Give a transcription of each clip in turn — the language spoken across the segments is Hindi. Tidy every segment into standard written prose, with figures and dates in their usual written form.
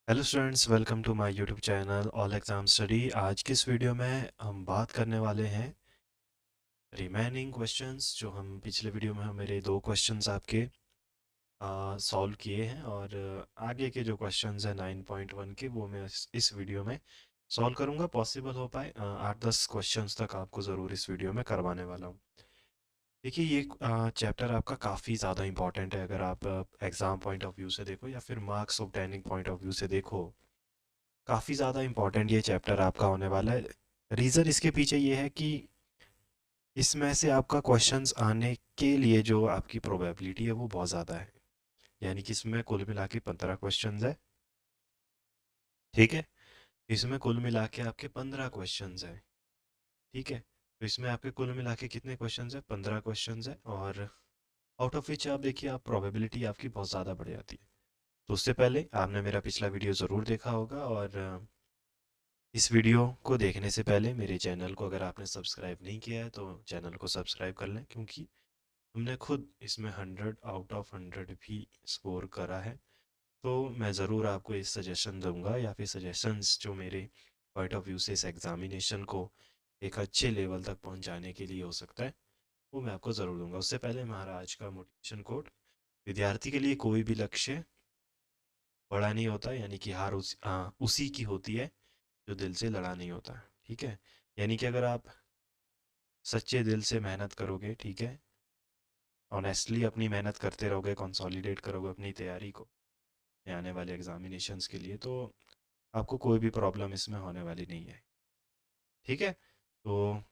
Hello students, welcome to my YouTube channel All Exam Study. आज की इस वीडियो में हम बात करने वाले हैं रिमेनिंग क्वेश्चंस जो हम पिछले वीडियो में हम मेरे दो क्वेश्चंस आपके सॉल्व किए हैं, और आगे के जो क्वेश्चंस हैं 9.1 के वो मैं इस वीडियो में सॉल्व करूंगा। पॉसिबल हो पाए 8-10 क्वेश्चंस तक आपको ज़रूर इस वीडियो में करवाने वाला हूँ। देखिए, ये चैप्टर आपका काफ़ी ज़्यादा इंपॉर्टेंट है। अगर आप एग्ज़ाम पॉइंट ऑफ व्यू से देखो या फिर marks obtaining point of view से देखो, काफ़ी ज़्यादा इम्पोर्टेंट ये चैप्टर आपका होने वाला है। रीज़न इसके पीछे ये है कि इसमें से आपका क्वेश्चंस आने के लिए जो आपकी प्रोबेबिलिटी है वो बहुत ज़्यादा है। यानी कि इसमें कुल मिला के 15 क्वेश्चंस है। ठीक है, इसमें कुल मिला के आपके 15 क्वेश्चंस है। ठीक है, तो इसमें आपके कुल मिला के कितने क्वेश्चंस है? 15 क्वेश्चंस है, और आउट ऑफ विच आप देखिए, आप प्रोबेबिलिटी आपकी बहुत ज़्यादा बढ़ जाती है। तो उससे पहले आपने मेरा पिछला वीडियो ज़रूर देखा होगा, और इस वीडियो को देखने से पहले मेरे चैनल को अगर आपने सब्सक्राइब नहीं किया है तो चैनल को सब्सक्राइब कर लें, क्योंकि हमने खुद इसमें 100 आउट ऑफ 100 भी स्कोर करा है। तो मैं ज़रूर आपको इस सजेशन दूंगा, या फिर सजेशंस जो मेरे पॉइंट ऑफ व्यू से इस एग्ज़ामिनेशन को एक अच्छे लेवल तक पहुंचाने के लिए हो सकता है, वो मैं आपको ज़रूर दूंगा। उससे पहले हमारा आज का मोटिवेशन कोड: विद्यार्थी के लिए कोई भी लक्ष्य बड़ा नहीं होता, यानी कि हार उसी की होती है जो दिल से लड़ा नहीं होता। ठीक है, यानी कि अगर आप सच्चे दिल से मेहनत करोगे, ठीक है, ऑनेस्टली अपनी मेहनत करते रहोगे, कंसोलिडेट करोगे अपनी तैयारी को आने वाले एग्जामिनेशंस के लिए, तो आपको कोई भी प्रॉब्लम इसमें होने वाली नहीं है। ठीक है, तो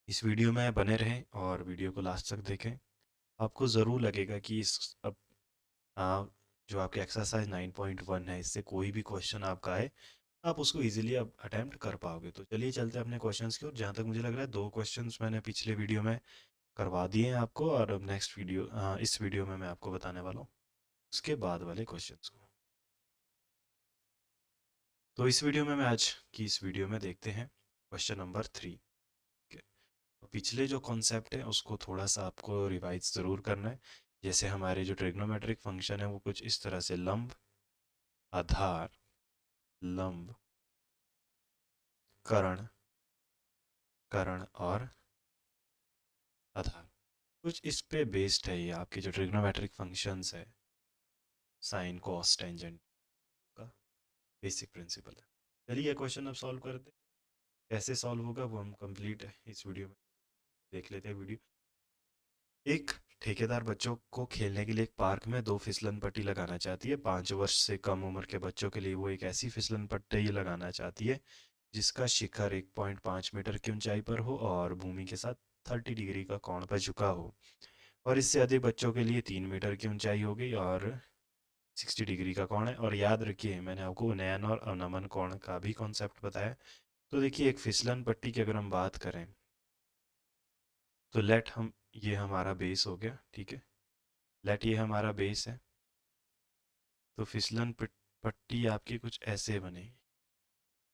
इस वीडियो में बने रहें और वीडियो को लास्ट तक देखें। आपको ज़रूर लगेगा कि इस अब आ, जो आपके एक्सरसाइज 9.1 है, इससे कोई भी क्वेश्चन आपका है, आप उसको इजीली अब अटेम्प्ट कर पाओगे। तो चलिए चलते हैं अपने क्वेश्चंस की ओर। जहाँ तक मुझे लग रहा है, दो क्वेश्चंस मैंने पिछले वीडियो में करवा दिए हैं आपको, और अब नेक्स्ट वीडियो इस वीडियो में मैं आपको बताने वाला हूँ उसके बाद वाले क्वेश्चंस को। तो इस वीडियो में मैं आज की इस वीडियो में देखते हैं क्वेश्चन नंबर 3। पिछले जो कॉन्सेप्ट है उसको थोड़ा सा आपको रिवाइज ज़रूर करना है। जैसे हमारे जो ट्रिग्नोमेट्रिक फंक्शन है वो कुछ इस तरह से: लंब, आधार, लंब, कर्ण, कर्ण और आधार, कुछ इस पे बेस्ड है ये आपके जो ट्रिग्नोमेट्रिक फंक्शंस है, साइन, कॉस, टेंजेंट का बेसिक प्रिंसिपल है। चलिए ये क्वेश्चन अब सॉल्व करते हैं। कैसे सॉल्व होगा वो हम कंप्लीट इस वीडियो में देख लेते हैं। वीडियो: एक ठेकेदार बच्चों को खेलने के लिए एक पार्क में दो फिसलन पट्टी लगाना चाहती है। 5 वर्ष से कम उम्र के बच्चों के लिए वो एक ऐसी फिसलन पट्टी लगाना चाहती है जिसका शिखर 1.5 मीटर की ऊंचाई पर हो और भूमि के साथ 30 डिग्री का कोण पर झुका हो, और इससे अधिक बच्चों के लिए 3 मीटर की ऊंचाई होगी और 60 डिग्री का कोण है। और याद रखिए, मैंने आपको उन्नयन और अवनमन कोण का भी कॉन्सेप्ट बताया। तो देखिए, एक फिसलन पट्टी की अगर हम बात करें, तो लेट हम ये हमारा बेस हो गया। ठीक है, लेट ये हमारा बेस है। तो फिसलन पट्टी आपकी कुछ ऐसे बनेगी।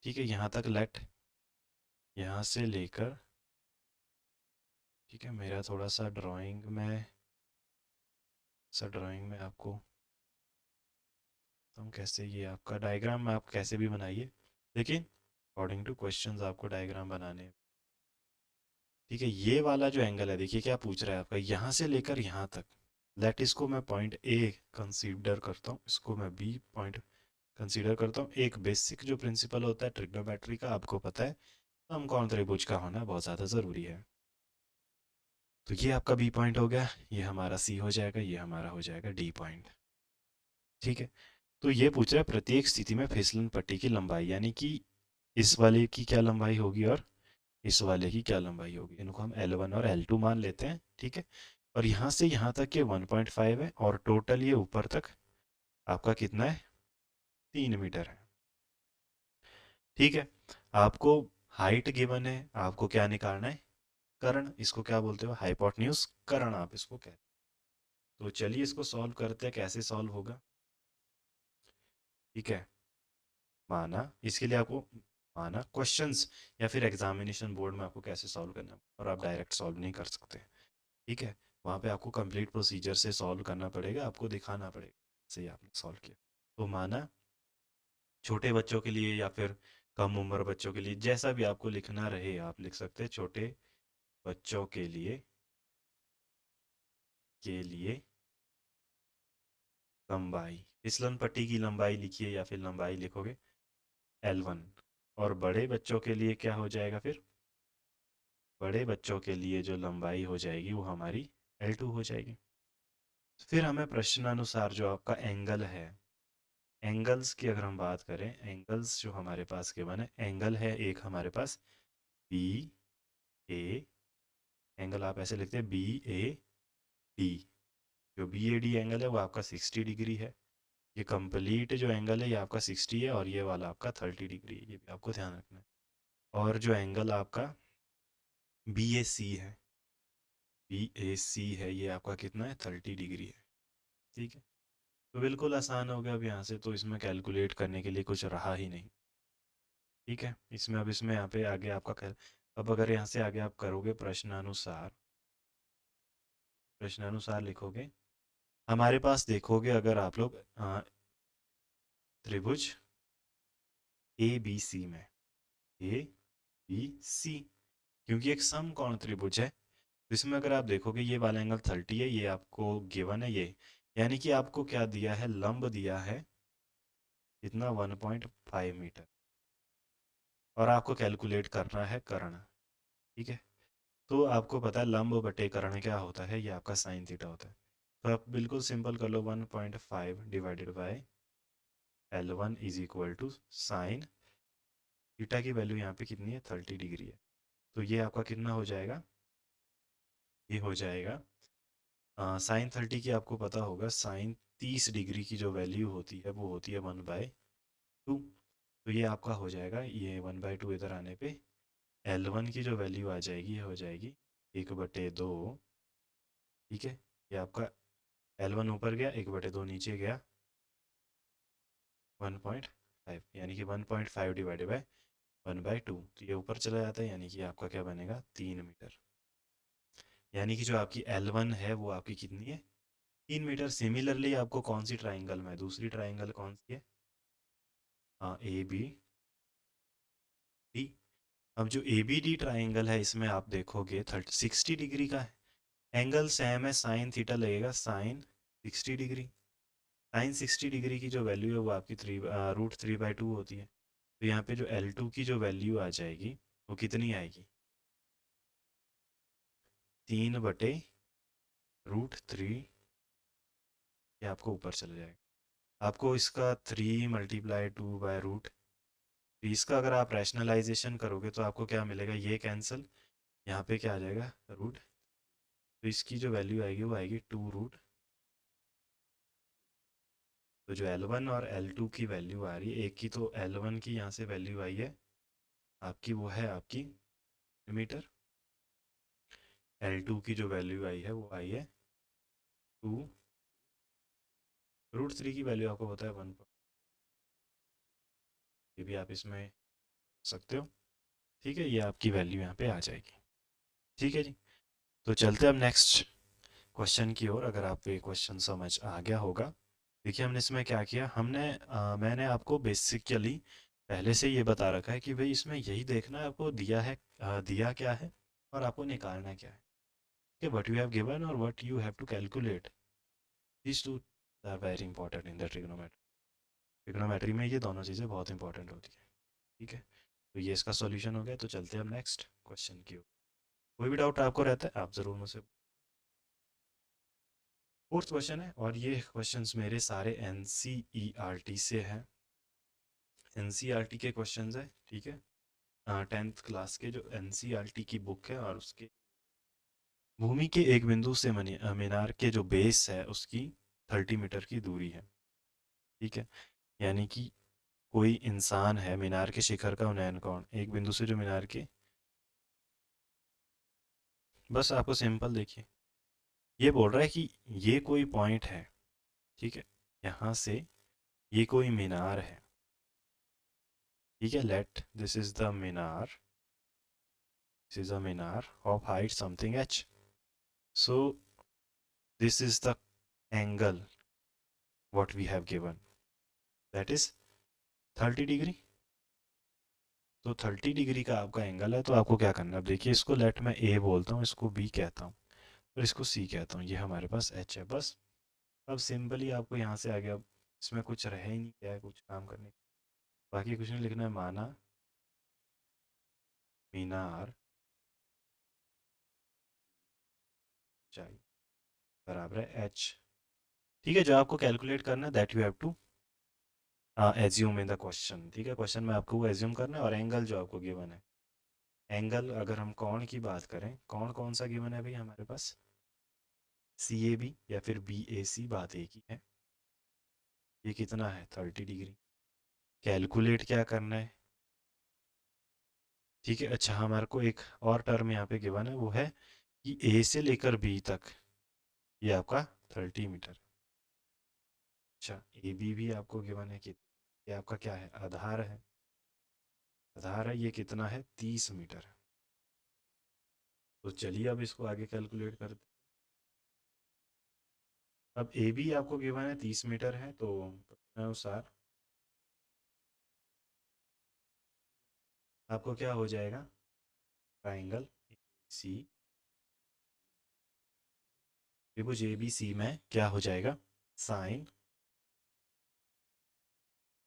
ठीक है, यहाँ तक लेट, यहाँ से लेकर, ठीक है, मेरा थोड़ा सा ड्राइंग में आपको तो हम कैसे, ये आपका डायग्राम में आप कैसे भी बनाइए, लेकिन अकॉर्डिंग टू क्वेश्चंस आपको डायग्राम बनाने हैं। ठीक है, ये वाला जो एंगल है, देखिए क्या पूछ रहा है आपका, यहाँ से लेकर यहाँ तक। लेट इसको मैं पॉइंट ए कंसीडर करता हूँ, इसको मैं बी पॉइंट कंसीडर करता हूँ। एक बेसिक जो प्रिंसिपल होता है ट्रिग्नोमेट्री का, आपको पता है, समकोण त्रिभुज का होना बहुत ज़्यादा ज़रूरी है। तो ये आपका बी पॉइंट हो गया, ये हमारा सी हो जाएगा, ये हमारा हो जाएगा डी पॉइंट। ठीक है, तो ये पूछ रहा है प्रत्येक स्थिति में फिसलन पट्टी की लंबाई, यानी कि इस वाले की क्या लंबाई होगी और इस वाले की क्या लंबाई होगी। इनको हम L1 और L2 मान लेते हैं। ठीक है, और यहाँ से यहाँ तक ये 1.5 है, और टोटल ये ऊपर तक आपका कितना है? 3 मीटर है। ठीक है, आपको हाइट गिवन है, आपको क्या निकालना है? कर्ण, इसको क्या बोलते हो? हाइपोटेन्यूज कर्ण आप इसको कहते हैं। तो चलिए इसको सॉल्व करते हैं, कैसे सॉल्व होगा। ठीक है, माना इसके लिए आपको, माना क्वेश्चंस या फिर एग्जामिनेशन बोर्ड में आपको कैसे सॉल्व करना है, और आप डायरेक्ट सॉल्व नहीं कर सकते। ठीक है, वहाँ पे आपको कंप्लीट प्रोसीजर से सॉल्व करना पड़ेगा, आपको दिखाना पड़ेगा से आपने सॉल्व किया। तो माना छोटे बच्चों के लिए या फिर कम उम्र बच्चों के लिए, जैसा भी आपको लिखना रहे आप लिख सकते हैं। छोटे बच्चों के लिए लंबाई, फिसलन पट्टी की लंबाई लिखिए या फिर लंबाई लिखोगे L1। और बड़े बच्चों के लिए क्या हो जाएगा फिर? बड़े बच्चों के लिए जो लंबाई हो जाएगी वो हमारी L2 हो जाएगी। फिर हमें प्रश्नानुसार जो आपका एंगल है, एंगल्स की अगर हम बात करें, एंगल्स जो हमारे पास गिवन है, एंगल है एक हमारे पास बी ए, एंगल आप ऐसे लिखते हैं BAD। जो BAD एंगल है वो आपका 60 डिग्री है। ये कंप्लीट जो एंगल है ये आपका 60 है, और ये वाला आपका 30 डिग्री है, ये भी आपको ध्यान रखना है। और जो एंगल आपका BAC है, BAC है, ये आपका कितना है? 30 डिग्री है। ठीक है, तो बिल्कुल आसान हो गया अब यहाँ से, तो इसमें कैलकुलेट करने के लिए कुछ रहा ही नहीं। ठीक है, इसमें अब इसमें यहाँ पे आगे आपका अब अगर यहाँ से आगे आप करोगे प्रश्नानुसार, प्रश्नानुसार लिखोगे, हमारे पास देखोगे अगर आप लोग त्रिभुज ABC में, ABC, क्योंकि एक समकोण त्रिभुज है, तो इसमें अगर आप देखोगे ये वाला एंगल 30 है, ये आपको गिवन है ये, यानी कि आपको क्या दिया है? लंब दिया है इतना 1.5 मीटर, और आपको कैलकुलेट करना है कर्ण। ठीक है, तो आपको पता है लंब बटे कर्ण क्या होता है? ये आपका साइन थीटा होता है। तो आप बिल्कुल सिंपल कर लो, 1.5 divided by L1 is equal to sine theta की वैल्यू यहाँ पे कितनी है? 30 डिग्री है। तो ये आपका कितना हो जाएगा? ये हो जाएगा साइन 30 की आपको पता होगा, साइन 30 डिग्री की जो वैल्यू होती है वो होती है 1/2। तो ये आपका हो जाएगा, ये 1/2 इधर आने पे L1 की जो वैल्यू आ जाएगी ये हो जाएगी 1/2। ठीक है, ये आपका L1 ऊपर गया, 1/2 नीचे गया, 1.5, यानी कि 1.5 डिवाइडेड बाय 1/2, तो ये ऊपर चला जाता है, यानी कि आपका क्या बनेगा? 3 मीटर। यानी कि जो आपकी L1 है वो आपकी कितनी है? 3 मीटर। सिमिलरली आपको कौन सी ट्राइंगल में, दूसरी ट्राइंगल कौन सी है? हाँ, ABD। अब जो ABD ट्राइंगल है इसमें आप देखोगे 60 डिग्री का है, एंगल सेम है, साइन थीटा लगेगा साइन 60 डिग्री। साइन 60 डिग्री की जो वैल्यू है वो आपकी √3/2 होती है। तो यहाँ पे जो L2 की जो वैल्यू आ जाएगी वो कितनी आएगी? 3/√3। ये आपको ऊपर चला जाएगा, आपको इसका 3 × 2/√। इसका अगर आप रैशनलाइजेशन करोगे तो आपको क्या मिलेगा? ये कैंसिल, यहाँ पे क्या आ जाएगा? रूट। तो इसकी जो वैल्यू आएगी वो आएगी 2√। तो जो L1 और L2 की वैल्यू आ रही है, एक की तो L1 की यहाँ से वैल्यू आई है आपकी, वो है आपकी मीटर। L2 की जो वैल्यू आई है वो आई है 2√3 की वैल्यू आपको पता है 1। ये भी आप इसमें सकते हो। ठीक है, ये आपकी वैल्यू यहाँ पे आ जाएगी। ठीक है जी, तो चलते हैं अब नेक्स्ट क्वेश्चन की ओर। अगर आपको ये क्वेश्चन समझ आ गया होगा, देखिए हमने इसमें क्या किया, मैंने आपको बेसिकली पहले से ये बता रखा है कि भाई इसमें यही देखना है आपको, दिया है दिया क्या है और आपको निकालना क्या है। कि व्हाट यू हैव गिवन और what you have to calculate, these two are very important in the trigonometry. Trigonometry में ये दोनों चीज़ें बहुत इंपॉर्टेंट होती हैं। ठीक है, तो ये इसका सॉल्यूशन हो गया। तो चलते हैं अब नेक्स्ट क्वेश्चन की ओर। कोई भी डाउट आपको रहता है आप ज़रूर मुझसे। फोर्थ क्वेश्चन है, और ये क्वेश्चंस मेरे सारे NCERT से हैं। NCERT के क्वेश्चंस है। ठीक है, 10th क्लास के जो NCERT की बुक है, और उसके भूमि के एक बिंदु से मीनार के जो बेस है उसकी 30 मीटर की दूरी है। ठीक है, यानी कि कोई इंसान है, मीनार के शिखर का उन्नयन कोण एक बिंदु से जो मीनार के, बस आपको सिंपल देखिए, ये बोल रहा है कि ये कोई पॉइंट है। ठीक है, यहाँ से ये कोई मीनार है। ठीक है, let this is the Minar, this is a minar of height something h. So this is the angle what we have given, that is 30 degree. तो 30 डिग्री का आपका एंगल है, तो आपको क्या करना है? अब देखिए, इसको लेट मैं ए बोलता हूँ, इसको बी कहता हूँ, और इसको सी कहता हूँ। ये हमारे पास एच है बस। अब सिंपली आपको यहाँ से आगे, अब इसमें कुछ रह ही नहीं गया है कुछ काम करने का। बाकी कुछ नहीं लिखना है। माना मीनार ऊंचाई बराबर है एच। ठीक है, जो आपको कैलकुलेट करना है that you have to assume in the question. ठीक है, क्वेश्चन में आपको वो एज्यूम करना है। और एंगल जो आपको गिवन है, एंगल अगर हम कोण की बात करें, कोण कौन सा गिवन है भाई हमारे पास? सी ए बी या फिर बी ए सी, बात एक ही है। ये कितना है? 30 डिग्री। कैलकुलेट क्या करना है? ठीक है, अच्छा हमारे को एक और टर्म यहाँ पे गिवन है, वो है कि ए से लेकर बी तक ये आपका 30 मीटर। अच्छा, ए बी भी आपको गिवन है कि ये आपका क्या है? आधार है। आधार है, ये कितना है? 30 मीटर। तो चलिए अब इसको आगे कैलकुलेट करते हैं। अब ए बी आपको गिवन है 30 मीटर है, तो अनुसार आपको क्या हो जाएगा? ट्राइंगल सी, त्रिभुज ए बी सी में क्या हो जाएगा? साइन।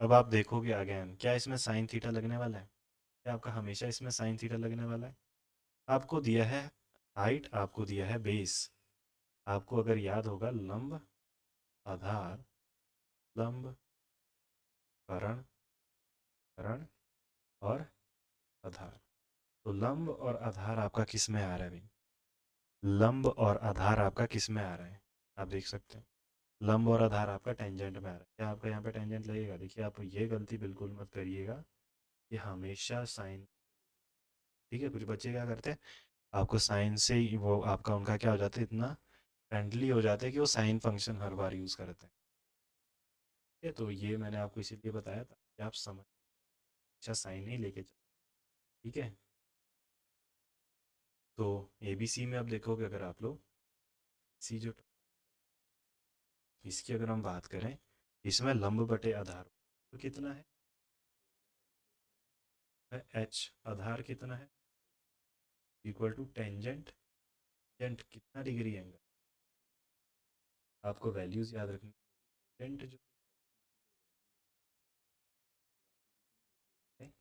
अब आप देखोगे अगेन, क्या इसमें साइन थीटा लगने वाला है? क्या आपका हमेशा इसमें साइन थीटा लगने वाला है? आपको दिया है हाइट, आपको दिया है बेस। आपको अगर याद होगा, लंब, आधार, लंब, करण, करण और आधार। तो लंब और आधार आपका किस में आ रहा है भाई? लंब और आधार आपका किस में आ रहा है? आप देख सकते हैं, लंब और आधार आपका टेंजेंट में आ रहा है। क्या आपका यहाँ पे टेंजेंट लगेगा? देखिए, आप ये गलती बिल्कुल मत करिएगा कि हमेशा साइन। ठीक है, कुछ बच्चे क्या करते हैं, आपको साइन से ही वो आपका उनका क्या हो जाता है, इतना फ्रेंडली हो जाते हैं कि वो साइन फंक्शन हर बार यूज़ करते हैं। ठीक है, तो ये मैंने आपको इसीलिए बताया था कि आप समझ, अच्छा साइन ही लेके चलो। ठीक है, तो ए बी सी में अब देखोगे, अगर आप लोग सी जो इसकी अगर हम बात करें, इसमें लंब बटे आधार तो कितना है? एच। आधार कितना है? Equal to tangent. टेंजेंट कितना डिग्री एंगल? आपको वैल्यूज याद रखनी। टेंजेंट जो है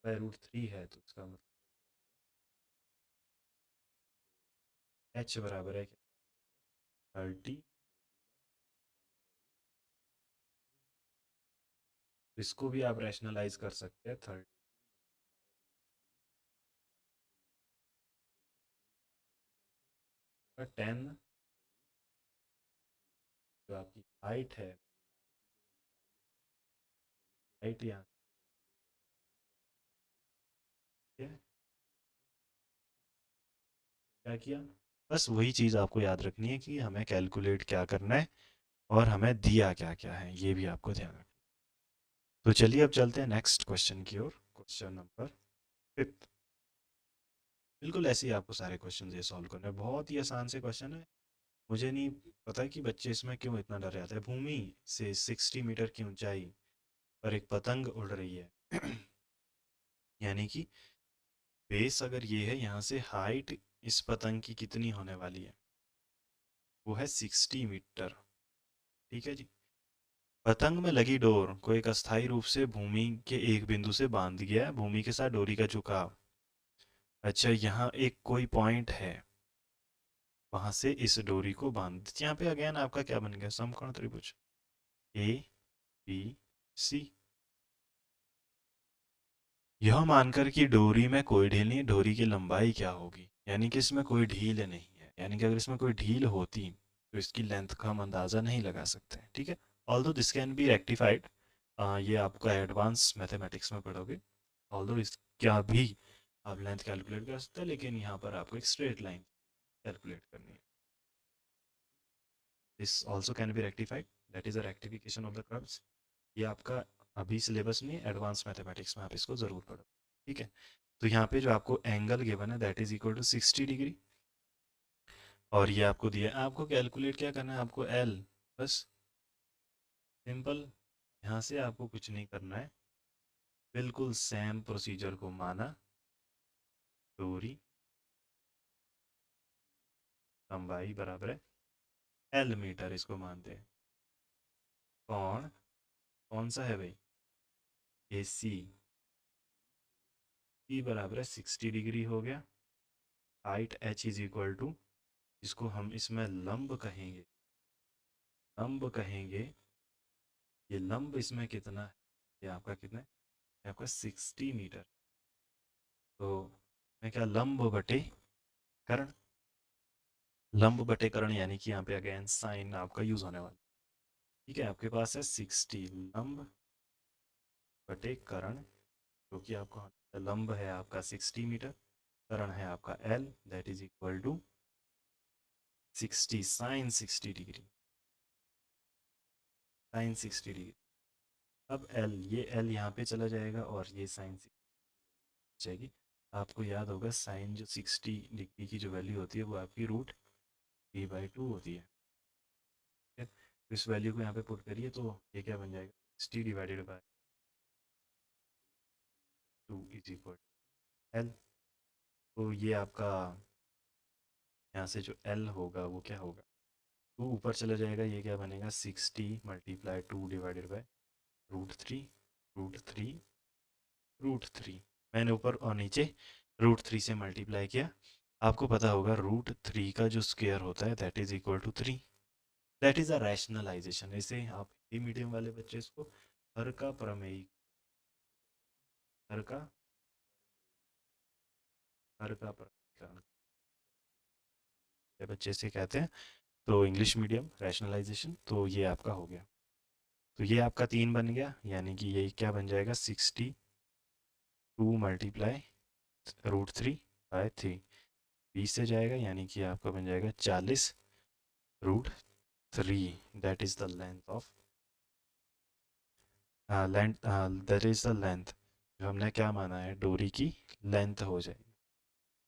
3/√3 है, तो इसका मतलब एच बराबर है 30। इसको भी आप रैशनलाइज कर सकते हैं। 10 जो आपकी हाइट है, हाइट यहाँ है, क्या किया? बस वही चीज़ आपको याद रखनी है कि हमें कैलकुलेट क्या करना है और हमें दिया क्या क्या है, ये भी आपको ध्यान रखना। तो चलिए अब चलते हैं नेक्स्ट क्वेश्चन की ओर। Question number 5। बिल्कुल ऐसे ही आपको सारे क्वेश्चन ये सॉल्व करने हैं। बहुत ही आसान से क्वेश्चन है। मुझे नहीं पता कि बच्चे इसमें क्यों इतना डर जाते हैं। भूमि से 60 मीटर की ऊंचाई पर एक पतंग उड़ रही है। यानी कि बेस अगर ये है, यहाँ से हाइट इस पतंग की कितनी होने वाली है? वो है 60 मीटर। ठीक है जी। पतंग में लगी डोर को एक अस्थायी रूप से भूमि के एक बिंदु से बांध दिया है। भूमि के साथ डोरी का झुकाव, अच्छा यहाँ एक कोई पॉइंट है, वहां से इस डोरी को बांध। यहाँ पे अगेन आपका क्या बन गया? समकोण त्रिभुज ए बी सी। यह मानकर कि डोरी में कोई ढील नहीं, डोरी की लंबाई क्या होगी? यानी कि इसमें कोई ढील नहीं है। यानी कि अगर इसमें कोई ढील होती तो इसकी लेंथ का हम अंदाज़ा नहीं लगा सकते। ठीक है, although this can be rectified. ये आपका एडवांस मैथमेटिक्स में पढ़ोगे। ऑल्दो इसका भी आप लेंथ कैलकुलेट कर सकते हैं, लेकिन यहाँ पर आपको एक स्ट्रेट लाइन कैलकुलेट करनी है। This also can be rectified, that is a rectification of the curves. ये आपका अभी सिलेबस में, एडवांस मैथमेटिक्स में आप इसको ज़रूर पढ़ो। ठीक है, तो यहाँ पे जो आपको एंगल गिवन है that is equal to 60 degree. और ये आपको दिया है, आपको कैलकुलेट क्या करना है? आपको एल बस सिंपल, यहाँ से आपको कुछ नहीं करना है, बिल्कुल सेम प्रोसीजर को माना। दूरी लंबाई बराबर है एल मीटर, इसको मानते हैं। कौन कौन सा है भाई? ए सी। सी बराबर है 60 डिग्री हो गया। Height h is equal to, इसको हम इसमें लंब कहेंगे, लंब कहेंगे। ये लंब इसमें कितना है? ये आपका कितना है? ये आपका 60 मीटर। तो मैं क्या, लंब बटे कर्ण, लंब बटे कर्ण, यानी कि यहाँ पे अगेन साइन आपका यूज होने वाला। ठीक है, आपके पास है 60 लंब बटे कर्ण, जो कि आपका लंब है आपका 60 मीटर, कर्ण है आपका L, that is equal to 60 sine 60 degree, sine 60 degree. अब एल, ये एल यहाँ पे चला जाएगा और ये साइन जाएगी। आपको याद होगा साइन जो 60 डिग्री की जो वैल्यू होती है वो आपकी रूट 3/2 होती है। ठीक है, तो इस वैल्यू को यहाँ पे पुट करिए तो ये क्या बन जाएगा, 60 divided by 2 is equal L. तो ये आपका यहाँ से जो एल होगा वो क्या होगा, 2 ऊपर चला जाएगा, ये क्या बनेगा, 60 मल्टीप्लाई 2 डिवाइडेड बाय √3, √3, √3। मैंने ऊपर और नीचे √3 से मल्टीप्लाई किया। आपको पता होगा √3 का जो स्क्वायर होता है that is equal to 3। That is a rationalisation. इसे आप हिंदी मीडियम वाले बच्चे इसको हर का प्रमेय, हर का हर का प्रमेयीकरण बच्चे से कहते हैं। तो इंग्लिश मीडियम रैशनलाइजेशन, तो ये आपका हो गया। तो ये आपका 3 बन गया, यानी कि ये क्या बन जाएगा, 62 मल्टीप्लाई √3/3, 20 से जाएगा, यानी कि आपका बन जाएगा 40√3। That is the length of, length, that is the length जो हमने क्या माना है, डोरी की लेंथ हो जाएगी।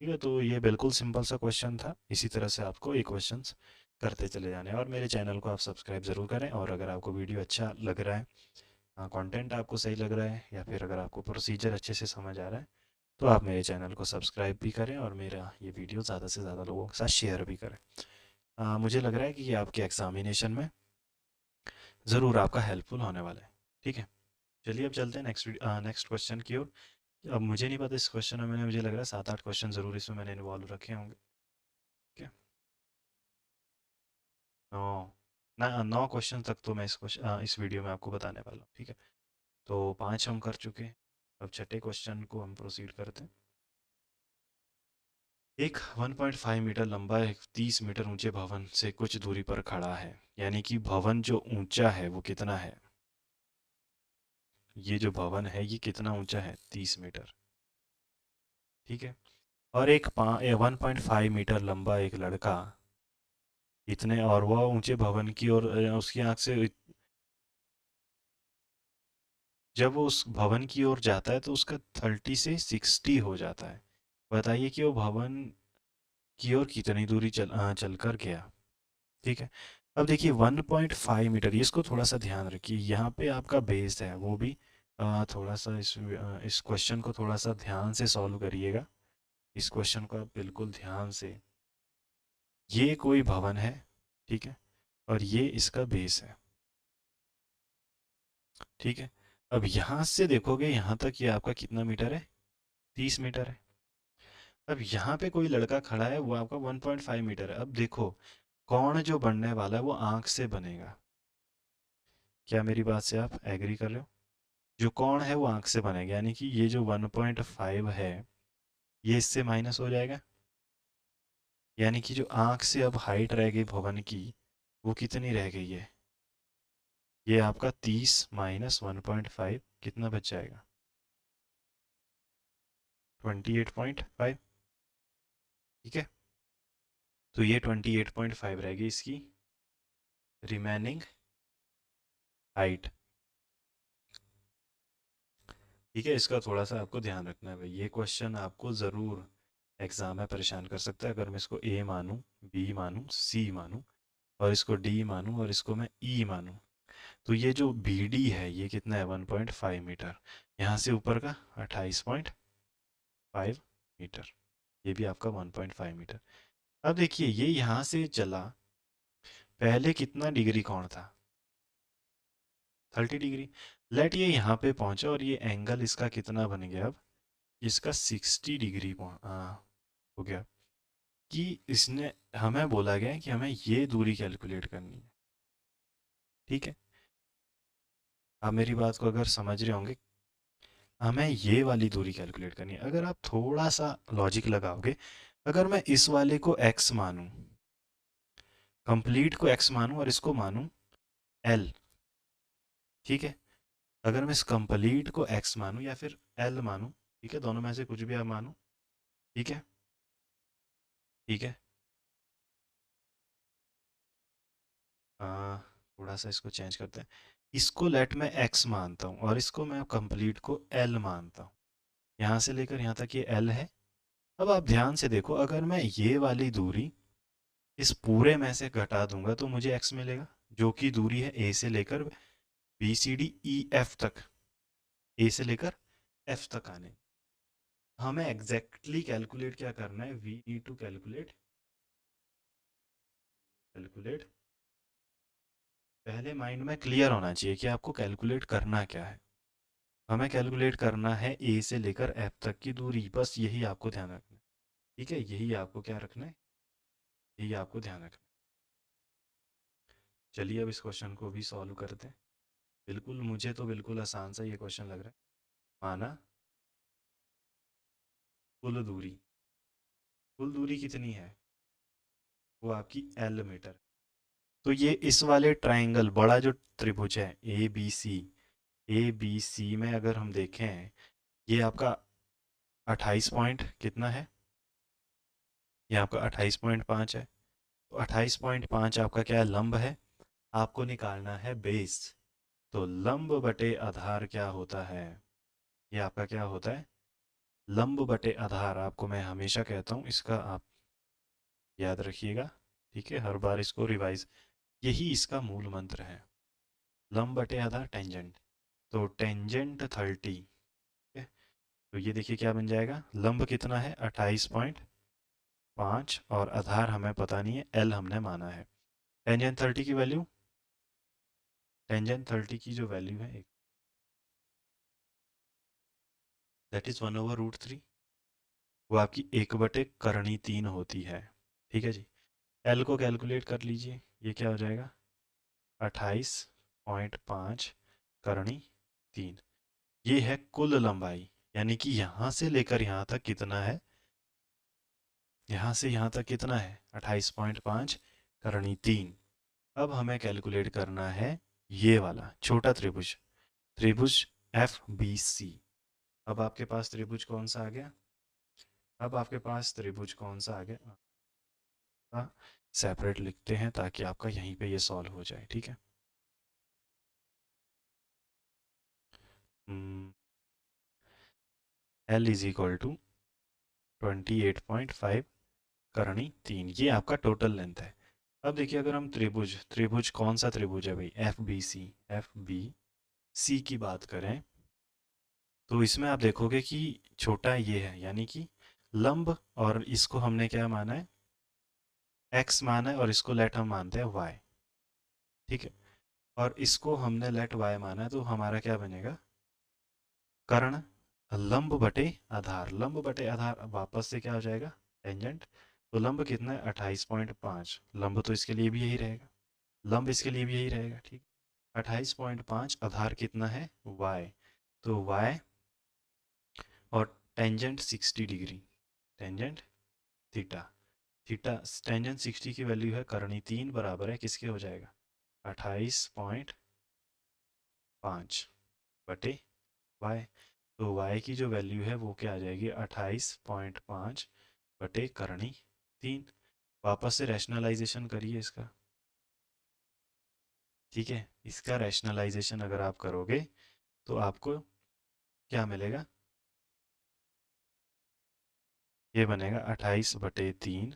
ठीक है, तो ये बिल्कुल सिंपल सा क्वेश्चन था। इसी तरह से आपको ये क्वेश्चंस करते चले जाने हैं। और मेरे चैनल को आप सब्सक्राइब ज़रूर करें। और अगर आपको वीडियो अच्छा लग रहा है, कंटेंट आपको सही लग रहा है, या फिर अगर आपको प्रोसीजर अच्छे से समझ आ रहा है, तो आप मेरे चैनल को सब्सक्राइब भी करें और मेरा ये वीडियो ज़्यादा से ज़्यादा लोगों के साथ शेयर भी करें। मुझे लग रहा है कि ये आपके एग्जामिनेशन में ज़रूर आपका हेल्पफुल होने वाला है। ठीक है, चलिए अब चलते हैं नेक्स्ट क्वेश्चन की ओर। अब मुझे नहीं पता इस क्वेश्चन में, मुझे लग रहा है 7-8 क्वेश्चन ज़रूर इसमें मैंने इन्वॉल्व रखे होंगे। ठीक है, 9 ना 9 क्वेश्चन तक तो मैं इस वीडियो में आपको बताने वाला हूँ। ठीक है, तो 5 हम कर चुके हैं। अब छठे क्वेश्चन को हम प्रोसीड करते हैं। एक 1.5 मीटर लंबा, एक 30 मीटर ऊंचे भवन से कुछ दूरी पर खड़ा है, यानी कि भवन जो ऊंचा है वो कितना है, ये जो भवन है ये कितना ऊंचा है, 30 मीटर। ठीक है, और एक 1.5 मीटर लंबा एक लड़का, इतने, और वह ऊंचे भवन की ओर उसकी आंख से, जब वो उस भवन की ओर जाता है तो उसका 30 से 60 हो जाता है। बताइए कि वो भवन की ओर कितनी दूरी चल कर गया। ठीक है, अब देखिए 1.5 मीटर, ये इसको थोड़ा सा ध्यान रखिए, यहाँ पे आपका बेस है वो भी, थोड़ा सा इस क्वेश्चन को थोड़ा सा ध्यान से सॉल्व करिएगा। इस क्वेश्चन को आप बिल्कुल ध्यान से, ये कोई भवन है, ठीक है, और ये इसका बेस है। ठीक है, अब यहाँ से देखोगे यहाँ तक ये आपका कितना मीटर है, 30 मीटर है। अब यहाँ पे कोई लड़का खड़ा है, वो आपका 1.5 मीटर है। अब देखो कौन जो बनने वाला है वो आंख से बनेगा। क्या मेरी बात से आप एग्री कर रहे हो? जो कौन है वो आंख से बनेगा, यानी कि ये जो 1.5 है ये इससे माइनस हो जाएगा, यानी कि जो आंख से अब हाइट रह गई भवन की वो कितनी रह गई है, ये आपका 30 माइनस 1.5 कितना बच जाएगा, 28.5। ठीक है, तो ये 28.5 रहेगी इसकी रिमेनिंग हाइट। ठीक है, इसका थोड़ा सा आपको ध्यान रखना है भाई, ये क्वेश्चन आपको ज़रूर एग्ज़ाम में परेशान कर सकता है। अगर मैं इसको ए मानूँ, बी मानूँ, सी मानूँ, और इसको डी मानूँ, और इसको मैं ई मानूँ, तो ये जो बी डी है ये कितना है 1.5 मीटर, यहाँ से ऊपर का 28.5 मीटर, ये भी आपका 1.5 मीटर। अब देखिए ये यहाँ से चला, पहले कितना डिग्री कोण था 30 डिग्री, लेट ये यहाँ पे पहुंचा और ये एंगल इसका कितना बन गया, अब इसका 60 डिग्री हो गया, कि इसने हमें बोला गया है कि हमें ये दूरी कैलकुलेट करनी है। ठीक है, आप मेरी बात को अगर समझ रहे होंगे, हमें ये वाली दूरी कैलकुलेट करनी है। अगर आप थोड़ा सा लॉजिक लगाओगे, अगर मैं इस वाले को x मानूं, कंप्लीट को x मानूं और इसको मानूं l, ठीक है, अगर मैं इस कंप्लीट को x मानूं या फिर l मानूं, ठीक है, दोनों में से कुछ भी आप मानो, ठीक है, ठीक है, थोड़ा सा इसको चेंज करते हैं, इसको लेट मैं x मानता हूँ और इसको मैं कंप्लीट को l मानता हूँ, यहाँ से लेकर यहाँ तक ये l है। अब आप ध्यान से देखो, अगर मैं ये वाली दूरी इस पूरे में से घटा दूंगा तो मुझे x मिलेगा, जो कि दूरी है a से लेकर b c d e f तक, a से लेकर f तक आने। हमें एग्जैक्टली कैलकुलेट क्या करना है, we need to calculate, calculate, पहले माइंड में क्लियर होना चाहिए कि आपको कैलकुलेट करना क्या है। हमें कैलकुलेट करना है ए से लेकर एफ तक की दूरी, बस यही आपको ध्यान रखना है। ठीक है, यही आपको क्या रखना है, यही आपको ध्यान रखना है। चलिए अब इस क्वेश्चन को भी सॉल्व करते हैं। बिल्कुल, मुझे तो बिल्कुल आसान सा ये क्वेश्चन लग रहा है। माना कुल दूरी, कुल दूरी कितनी है, वो आपकी एल मीटर। तो ये इस वाले ट्राइंगल, बड़ा जो त्रिभुज है A B C, A B C में अगर हम देखें, ये आपका 28 पॉइंट कितना है, ये आपका 28.5 है। तो 28.5 आपका क्या है, लंब है, आपको निकालना है बेस। तो लंब बटे आधार क्या होता है, ये आपका क्या होता है, लंब बटे आधार। आपको मैं हमेशा कहता हूँ, इसका आप याद रखिएगा, ठीक है, हर बार इसको रिवाइज, यही इसका मूल मंत्र है, लंब बटे आधार टेंजेंट। तो टेंजेंट 30, ठीक है, तो ये देखिए क्या बन जाएगा, लंब कितना है 28.5 और आधार हमें पता नहीं है, एल हमने माना है। टेंजेंट 30 की वैल्यू, टेंजेंट 30 की जो वैल्यू है, एक दैट इज 1/√3, वो आपकी 1/3 होती है। ठीक है जी, एल को कैलकुलेट कर लीजिए, ये क्या हो जाएगा 28.5 करनी 3, ये है कुल लंबाई, यानी कि यहाँ से लेकर यहाँ तक कितना है, यहाँ से यहाँ तक कितना है 28.5 करनी 3। अब हमें कैलकुलेट करना है ये वाला छोटा त्रिभुज, त्रिभुज एफ बी सी। अब आपके पास त्रिभुज कौन सा आ गया, अब आपके पास त्रिभुज कौन सा आ गया, सेपरेट लिखते हैं ताकि आपका यहीं पे ये सॉल्व हो जाए। ठीक है, एल इज इक्वल टू 28.5 करनी 3, ये आपका टोटल लेंथ है। अब देखिए, अगर हम त्रिभुज, त्रिभुज कौन सा त्रिभुज है भाई, F B C, F B C की बात करें, तो इसमें आप देखोगे कि छोटा ये है, यानी कि लंब, और इसको हमने क्या माना है, एक्स माना है, और इसको लेट हम मानते हैं वाई। ठीक है, और इसको हमने लेट वाई माना है, तो हमारा क्या बनेगा, कर्ण, लंब बटे आधार, लंब बटे आधार वापस से क्या हो जाएगा, टेंजेंट। तो लंब कितना है 28.5, लंब तो इसके लिए भी यही रहेगा, लंब इसके लिए भी यही रहेगा। ठीक, 28.5, आधार कितना है y, तो y, और tangent 60 degree, tangent theta, theta tangent 60 की वैल्यू है करनी 3, बराबर है किसके हो जाएगा 28.5 बटे y। तो y की जो वैल्यू है वो क्या आ जाएगी 28.5 बटे करनी 3। वापस से रैशनलाइजेशन करिए इसका, ठीक है, इसका रैशनलाइजेशन अगर आप करोगे तो आपको क्या मिलेगा, ये बनेगा 28/3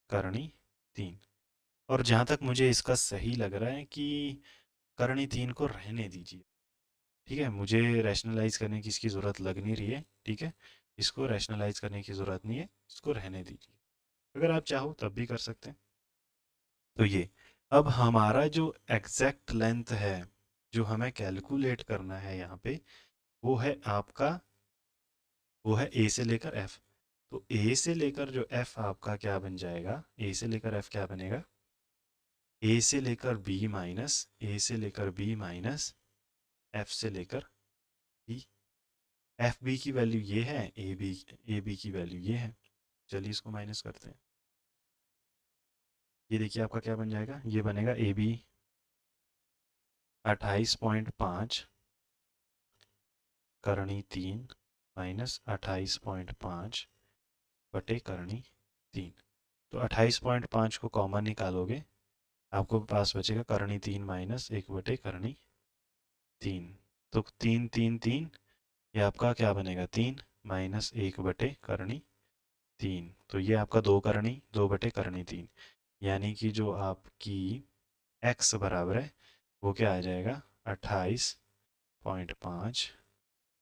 करनी 3। और जहाँ तक मुझे इसका सही लग रहा है कि करनी 3 को रहने दीजिए। ठीक है, मुझे रैशनलाइज करने की इसकी ज़रूरत लग नहीं रही है। ठीक है, इसको रैशनलाइज करने की ज़रूरत नहीं है, इसको रहने दीजिए। अगर आप चाहो तब भी कर सकते हैं। तो ये अब हमारा जो एग्जैक्ट लेंथ है जो हमें कैलकुलेट करना है यहाँ पे, वो है आपका, वो है ए से लेकर एफ। तो ए से लेकर जो एफ आपका क्या बन जाएगा, ए से लेकर एफ क्या बनेगा, ए से लेकर बी माइनस, ए से लेकर बी माइनस एफ से लेकर बी। एफ बी की वैल्यू ये है, ए बी की वैल्यू ये है। चलिए इसको माइनस करते हैं। ये देखिए आपका क्या बन जाएगा, ये बनेगा ए बी 28.5 करनी 3 माइनस 28.5 बटे करनी 3। तो 28.5 को कॉमन निकालोगे, आपको पास बचेगा करनी 3 माइनस 1 बटे करनी 3। तो 3 3 3, ये आपका क्या बनेगा, 3 माइनस 1 बटे करनी 3। तो ये आपका 2 करनी 2 बटे करनी 3, यानी कि जो आपकी x बराबर है वो क्या आ जाएगा, 28.5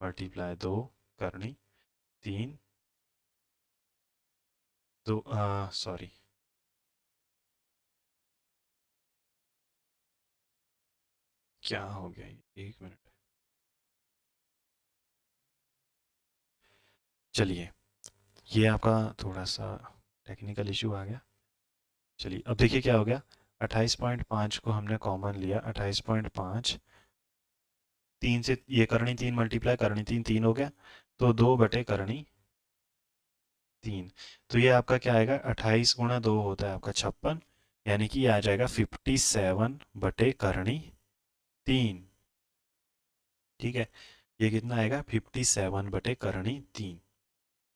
मल्टीप्लाई 2 करनी 3, दो सॉरी, क्या हो गया ये, 1 मिनट। चलिए, ये आपका थोड़ा सा टेक्निकल इशू आ गया। चलिए अब देखिए क्या हो गया, 28.5 को हमने कॉमन लिया, 28.5 3 से, ये करनी 3 मल्टीप्लाई करनी 3 3 हो गया, तो 2 बटे करनी 3। तो ये आपका क्या आएगा, 28 गुणा 2 होता है आपका 56, यानी कि ये आ जाएगा 57 बटे करनी 3। ठीक है, ये कितना आएगा, 57 बटे करनी 3।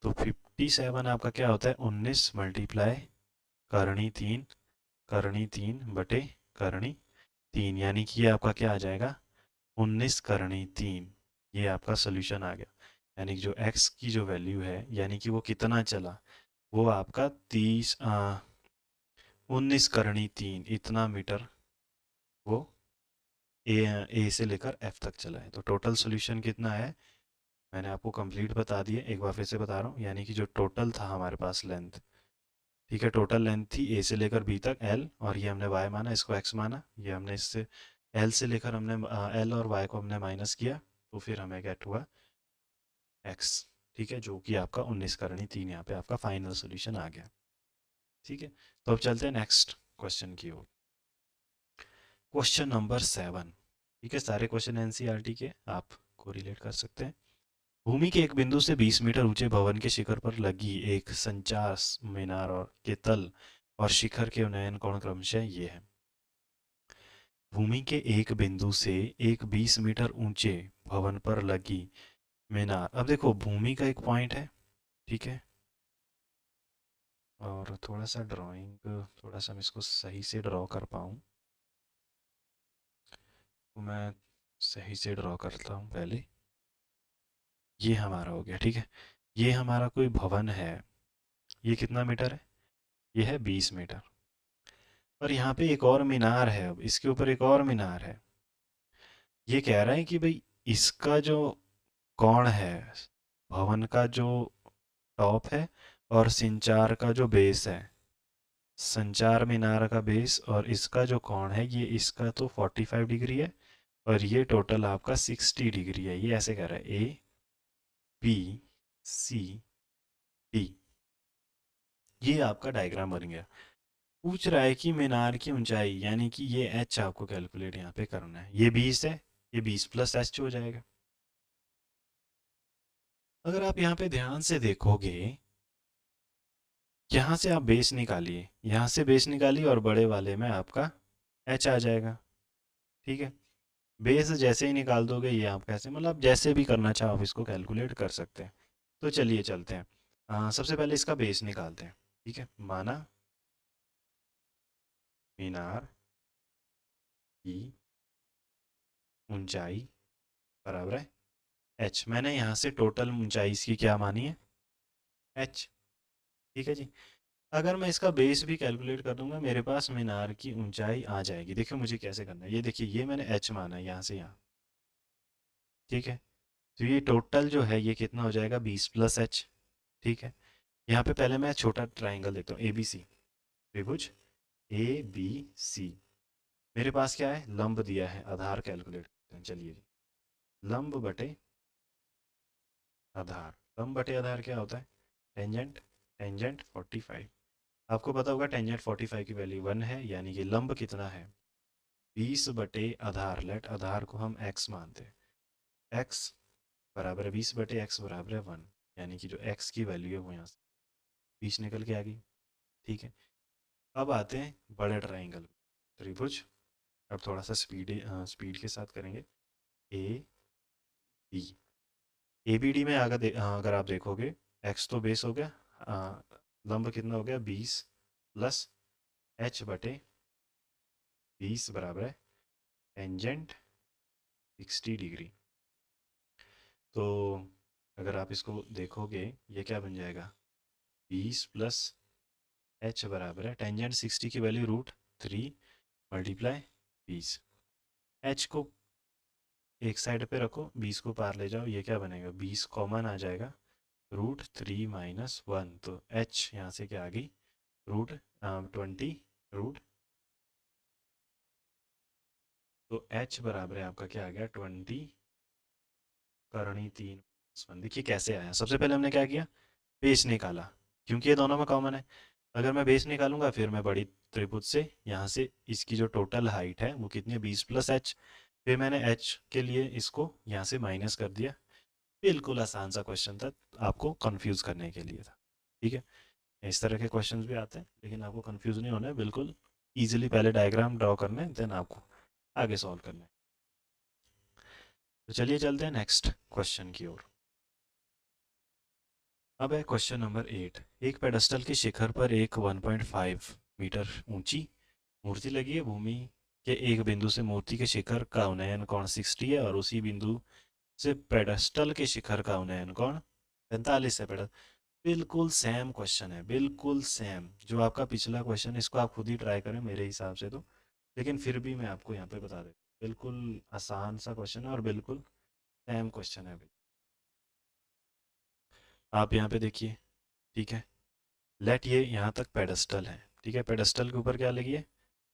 तो 57 आपका क्या होता है, 19 मल्टीप्लाई करनी 3 बटे करनी 3, यानी कि ये आपका क्या आ जाएगा, 19 करनी 3। ये आपका सोल्यूशन आ गया। यानी कि जो x की जो वैल्यू है, यानी कि वो कितना चला, वो आपका 19 करनी 3 इतना मीटर वो ए से लेकर एफ तक चला है। तो टोटल सोल्यूशन कितना है, मैंने आपको कंप्लीट बता दिया, एक बार फिर से बता रहा हूँ। यानी कि जो टोटल था हमारे पास लेंथ, ठीक है, टोटल लेंथ थी ए से लेकर बी तक एल, और ये हमने वाई माना, इसको एक्स माना। ये हमने इससे एल से लेकर हमने एल और वाई को हमने माइनस किया, तो फिर हमें गेट हुआ एक्स। ठीक है, जो कि आपका 19 करनी 3 यहाँ पे आपका फाइनल सोल्यूशन आ गया। ठीक है, तो अब चलते हैं नेक्स्ट क्वेश्चन की ओर। Question number 7। ठीक है, सारे क्वेश्चन एनसीईआरटी के आप को रिलेट कर सकते हैं। भूमि के एक बिंदु से 20 मीटर ऊंचे भवन के शिखर पर लगी एक संचार मीनार और के तल और शिखर के उन्नयन कोण क्रमशः ये है। भूमि के एक बिंदु से एक 20 मीटर ऊंचे भवन पर लगी मीनार। अब देखो भूमि का एक पॉइंट है, ठीक है, और थोड़ा सा ड्राइंग, थोड़ा सा मैं इसको सही से ड्रॉ कर पाऊँ, तो मैं सही से ड्रॉ करता हूँ पहले। ये हमारा हो गया, ठीक है, ये हमारा कोई भवन है। ये कितना मीटर है, ये है 20 मीटर। और यहाँ पे एक और मीनार है, अब इसके ऊपर एक और मीनार है। ये कह रहा है कि भाई इसका जो कोण है, भवन का जो टॉप है और संचार का जो बेस है, संचार मीनार का बेस और इसका जो कोण है, ये इसका तो 45 डिग्री है और ये टोटल आपका 60 डिग्री है। ये ऐसे कह रहा है ए बी सी डी। ये आपका डायग्राम बन गया। पूछ रहा है कि मीनार की ऊंचाई, यानी कि ये एच आपको कैलकुलेट यहाँ पे करना है। ये 20 है, ये 20 प्लस एच हो जाएगा। अगर आप यहाँ पे ध्यान से देखोगे, यहाँ से आप बेस निकालिए, यहाँ से बेस निकालिए और बड़े वाले में आपका एच आ जाएगा। ठीक है, बेस जैसे ही निकाल दोगे, ये आप कैसे, मतलब जैसे भी करना चाहो आप इसको कैलकुलेट कर सकते हैं। तो चलिए चलते हैं, सबसे पहले इसका बेस निकालते हैं। ठीक है, माना मीनार की ऊंचाई बराबर है एच। मैंने यहाँ से टोटल ऊंचाई इसकी क्या मानी है, एच। ठीक है जी। अगर मैं इसका बेस भी कैलकुलेट कर दूंगा मेरे पास मीनार की ऊंचाई आ जाएगी। देखिए मुझे कैसे करना है, ये देखिए ये मैंने एच माना है यहाँ से यहाँ, ठीक है। तो ये टोटल जो है ये कितना हो जाएगा, 20 + h, ठीक है। यहाँ पे पहले मैं छोटा ट्राइंगल देखता हूँ, ए बी सी, त्रिभुज ए बी सी। मेरे पास क्या है, लंब दिया है, आधार कैलकुलेट करते हैं, चलिए जी। लंब बटे आधार, लंब बटे आधार क्या होता है, टेंजेंट, टेंजेंट 45। आपको पता होगा टेंजेंट 45 की वैल्यू 1 है, यानी कि लंब कितना है, 20 बटे आधार। लेट आधार को हम x मानते हैं, x बराबर है 20 बटे x बराबर है 1, यानी कि जो x की वैल्यू है वो यहाँ से 20 निकल के आ गई, ठीक है। अब आते हैं बड़े ट्राइंगल, त्रिभुज। अब थोड़ा सा स्पीड के साथ करेंगे, A B. A B D में अगर आप देखोगे, x तो बेस हो गया, लंब कितना हो गया 20 प्लस h बटे 20 बराबर है टेंजेंट 60 डिग्री। तो अगर आप इसको देखोगे ये क्या बन जाएगा, 20 प्लस h बराबर है टेंजेंट 60 की वैल्यू √3 मल्टीप्लाई 20। h को एक साइड पे रखो, 20 को पार ले जाओ, ये क्या बनेगा, 20 कॉमन आ जाएगा, √3 माइनस 1, तो h यहाँ से क्या आ गई, √20 रूट, तो h बराबर है आपका क्या आ गया 20 करणी 3 देखिए कैसे आया। सबसे पहले हमने क्या किया, बेस निकाला, क्योंकि ये दोनों में कॉमन है। अगर मैं बेस निकालूंगा फिर मैं बड़ी त्रिभुज से यहाँ से इसकी जो टोटल हाइट है वो कितनी है, 20 + h। फिर मैंने h के लिए इसको यहाँ से माइनस कर दिया। बिल्कुल आसान सा क्वेश्चन था, आपको कंफ्यूज करने के लिए था, ठीक है। इस तरह के क्वेश्चंस भी आते हैं, लेकिन आपको कंफ्यूज नहीं होना है, बिल्कुल इजीली पहले डायग्राम ड्रॉ करना है, देन आपको आगे सॉल्व करना है। तो चलिए चलते हैं नेक्स्ट क्वेश्चन की ओर। अब है क्वेश्चन नंबर 8। एक पेडस्टल के शिखर पर एक 1.5 मीटर ऊंची मूर्ति लगी है। भूमि के एक बिंदु से मूर्ति के शिखर का उन्नयन कोण 60 है, और उसी बिंदु से पेडस्टल के शिखर का उन्नयन कोण 45 है। बिल्कुल सेम क्वेश्चन है, बिल्कुल सेम जो आपका पिछला क्वेश्चन। इसको आप खुद ही ट्राई करें मेरे हिसाब से तो, लेकिन फिर भी मैं आपको यहाँ पे बता देता हूँ, बिल्कुल आसान सा क्वेश्चन है और बिल्कुल सेम क्वेश्चन है भाई। आप यहाँ पे देखिए, ठीक है। लेट ये यहाँ तक पेडस्टल है, ठीक है। पेडस्टल के ऊपर क्या लगी है,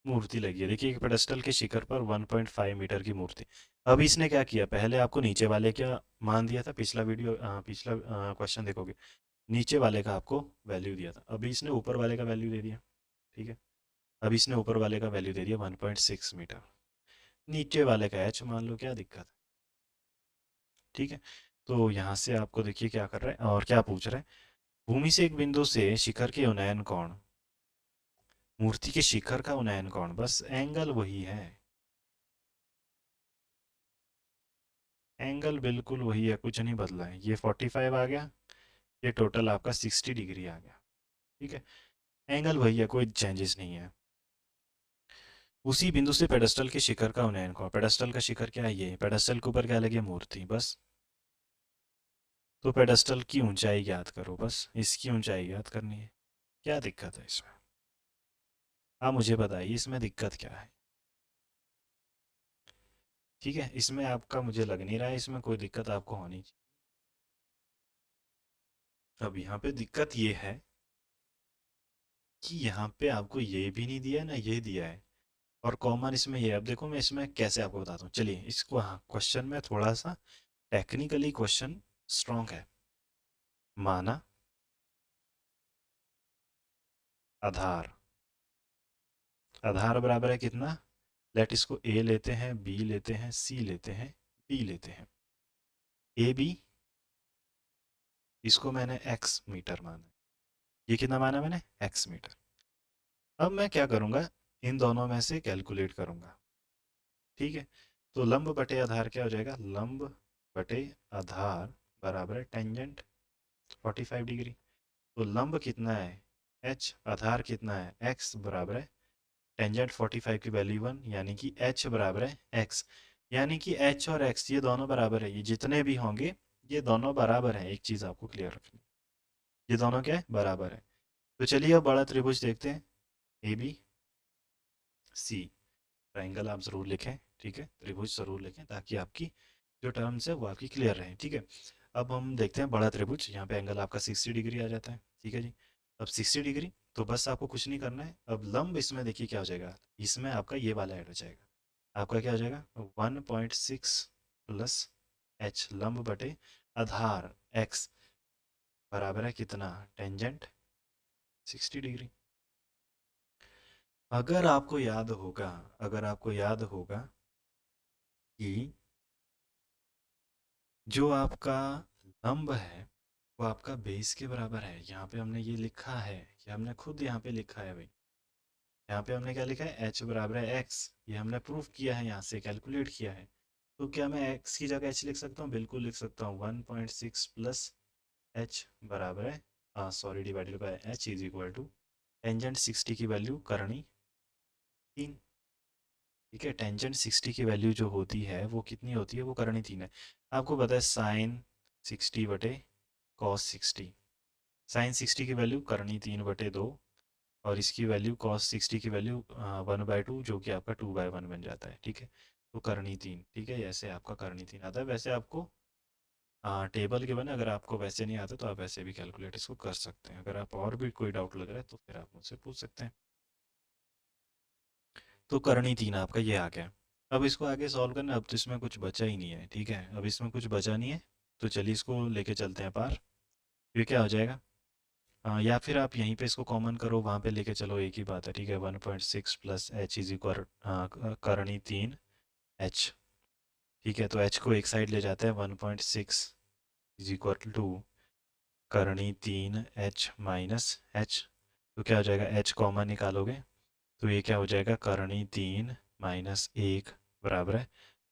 मूर्ति लगी है। देखिए पेडस्टल के शिखर पर 1.5 मीटर की मूर्ति। अब इसने क्या किया, पहले आपको नीचे वाले क्या मान दिया था, पिछला पिछला क्वेश्चन देखोगे, नीचे वाले का आपको वैल्यू दिया था, अभी इसने ऊपर वाले का वैल्यू दे दिया, ठीक है। अब इसने ऊपर वाले का वैल्यू दे दिया 1.6 मीटर, नीचे वाले का एच मान लो, क्या दिक्कत है, ठीक है। तो यहाँ से आपको देखिए क्या कर रहा है और क्या पूछ रहा है, भूमि से एक बिंदु से शिखर के उन्नयन कोण, मूर्ति के शिखर का उन्नयन कोण, बस एंगल वही है, एंगल बिल्कुल वही है, कुछ नहीं बदला है। ये 45 आ गया, ये टोटल आपका 60 डिग्री आ गया, ठीक है। एंगल वही है, कोई चेंजेस नहीं है। उसी बिंदु से पेडस्टल के शिखर का उन्नयन कोण, पेडस्टल का शिखर क्या है, ये पेडस्टल के ऊपर क्या लगी है, मूर्ति, बस। तो पेडस्टल की ऊंचाई याद करो, बस इसकी ऊंचाई याद करनी है। क्या दिक्कत है इसमें, आप मुझे बताइए इसमें दिक्कत क्या है, ठीक है। इसमें आपका मुझे लग नहीं रहा है इसमें कोई दिक्कत आपको होनी चाहिए। अब यहाँ पे दिक्कत ये है कि यहाँ पे आपको ये भी नहीं दिया है ना ये दिया है, और कॉमन इसमें ये। अब देखो मैं इसमें कैसे आपको बताता हूँ, चलिए इसको, हाँ क्वेश्चन में थोड़ा सा टेक्निकली क्वेश्चन स्ट्रॉन्ग है। माना आधार, आधार बराबर है कितना, लेट इसको ए लेते हैं, बी लेते हैं, सी लेते हैं, डी लेते हैं। ए बी, इसको मैंने x मीटर माना, ये कितना माना मैंने, x मीटर। अब मैं क्या करूँगा, इन दोनों में से कैलकुलेट करूँगा, ठीक है। तो लंब बटे आधार क्या हो जाएगा, लंब बटे आधार बराबर है टेंजेंट 45 डिग्री। तो लंब कितना है h, आधार कितना है x, बराबर है टेंजेंट 45 की वैल्यू 1, यानी कि h बराबर है x। यानी कि h और x ये दोनों बराबर है, ये जितने भी होंगे ये दोनों बराबर हैं। एक चीज़ आपको क्लियर रखनी, ये दोनों क्या है, बराबर है। तो चलिए अब बड़ा त्रिभुज देखते हैं, ए बी सी। ट्रायंगल आप ज़रूर लिखें, ठीक है, त्रिभुज ज़रूर लिखें ताकि आपकी जो टर्म्स है वो आपकी क्लियर रहें, ठीक है। अब हम देखते हैं बड़ा त्रिभुज, यहाँ पे एंगल आपका 60 डिग्री आ जाता है, ठीक है जी। अब 60 डिग्री, तो बस आपको कुछ नहीं करना है। अब लंब इसमें देखिए क्या हो जाएगा, इसमें आपका ये वाला ऐड हो जाएगा, आपका क्या हो जाएगा 1.6 प्लस एच लंब बटे आधार एक्स बराबर है कितना, टेंजेंट 60 डिग्री। अगर आपको याद होगा, अगर आपको याद होगा कि जो आपका लंब है वो आपका बेस के बराबर है, यहाँ पे हमने ये लिखा है, ये हमने खुद यहाँ पे लिखा है भाई। यहाँ पे हमने क्या लिखा है, h बराबर है x, ये हमने प्रूफ किया है, यहाँ से कैलकुलेट किया है। तो क्या मैं x की जगह h लिख सकता हूँ, बिल्कुल लिख सकता हूँ। 1.6 प्लस h बराबर है sorry divided by h is equal to tangent 60 की वैल्यू करनी 3, ठीक है। टेंजेंट 60 की वैल्यू जो होती है वो कितनी होती है, वो करनी 3 है। आपको पता है साइन 60 बटे कॉस 60, साइन 60 की वैल्यू करनी 3/2 और इसकी वैल्यू कॉस 60 की वैल्यू 1/2 जो कि आपका 2/1 बन जाता है, ठीक है। तो करनी 3, ठीक है, ऐसे आपका करनी 3 आता है। वैसे आपको टेबल के बने, अगर आपको वैसे नहीं आता तो आप ऐसे भी कैलकुलेट इसको कर सकते हैं। अगर आप और भी कोई डाउट लग रहा है तो फिर आप मुझसे पूछ सकते हैं। तो करनी 3 आपका ये आ गया। अब इसको आगे सॉल्व करना, अब तो इसमें कुछ बचा ही नहीं है, ठीक है, अब इसमें कुछ बचा नहीं है। तो चलिए इसको लेके चलते हैं पार। ये क्या हो जाएगा, या फिर आप यहीं पे इसको कॉमन करो, वहाँ पे लेके चलो, एक ही बात है, ठीक है। 1.6 प्लस एच इज इक्वल करनी 3 एच, ठीक है। तो एच को एक साइड ले जाते हैं, 1.6 इज इक्वल टू करनी 3 एच माइनस एच। तो क्या हो जाएगा, एच कॉमन निकालोगे तो ये क्या हो जाएगा, करनी 3 माइनस 1 बराबर है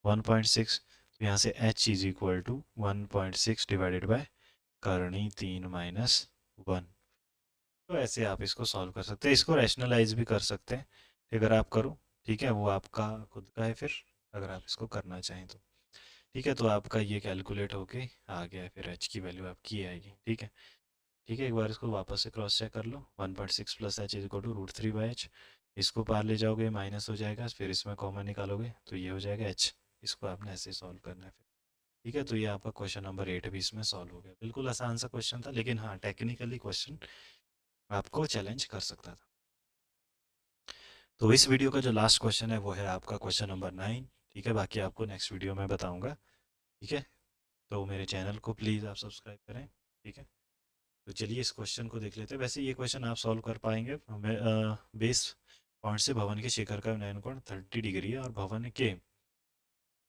1.6। तो यहाँ से h is equal to 1.6 divided by करनी 3 माइनस 1। तो ऐसे आप इसको सॉल्व कर सकते हैं, इसको रैशनलाइज भी कर सकते हैं अगर आप करो, ठीक है, वो आपका खुद का है फिर, अगर आप इसको करना चाहें तो, ठीक है। तो आपका ये कैलकुलेट होके आ गया है, फिर एच की वैल्यू आपकी आएगी, ठीक है। ठीक है, एक बार इसको वापस से क्रॉस चेक कर लो, 1.6 plus h is equal to √3/h। इसको पार ले जाओगे माइनस हो जाएगा, फिर इसमें कॉमन निकालोगे तो ये हो जाएगा एच। इसको आपने ऐसे सॉल्व करना है फिर, ठीक है। तो ये आपका क्वेश्चन नंबर 8 भी इसमें सॉल्व हो गया। बिल्कुल आसान सा क्वेश्चन था, लेकिन हाँ टेक्निकली क्वेश्चन आपको चैलेंज कर सकता था। तो इस वीडियो का जो लास्ट क्वेश्चन है वो है आपका क्वेश्चन नंबर 9, ठीक है। बाकी आपको नेक्स्ट वीडियो में बताऊंगा, ठीक है। तो मेरे चैनल को प्लीज़ आप सब्सक्राइब करें, ठीक है। तो चलिए इस क्वेश्चन को देख लेते हैं। वैसे ये क्वेश्चन आप सॉल्व कर पाएंगे, हमें बेस पॉइंट से भवन के शिखर का उन्नयन कोण 30 डिग्री है और भवन के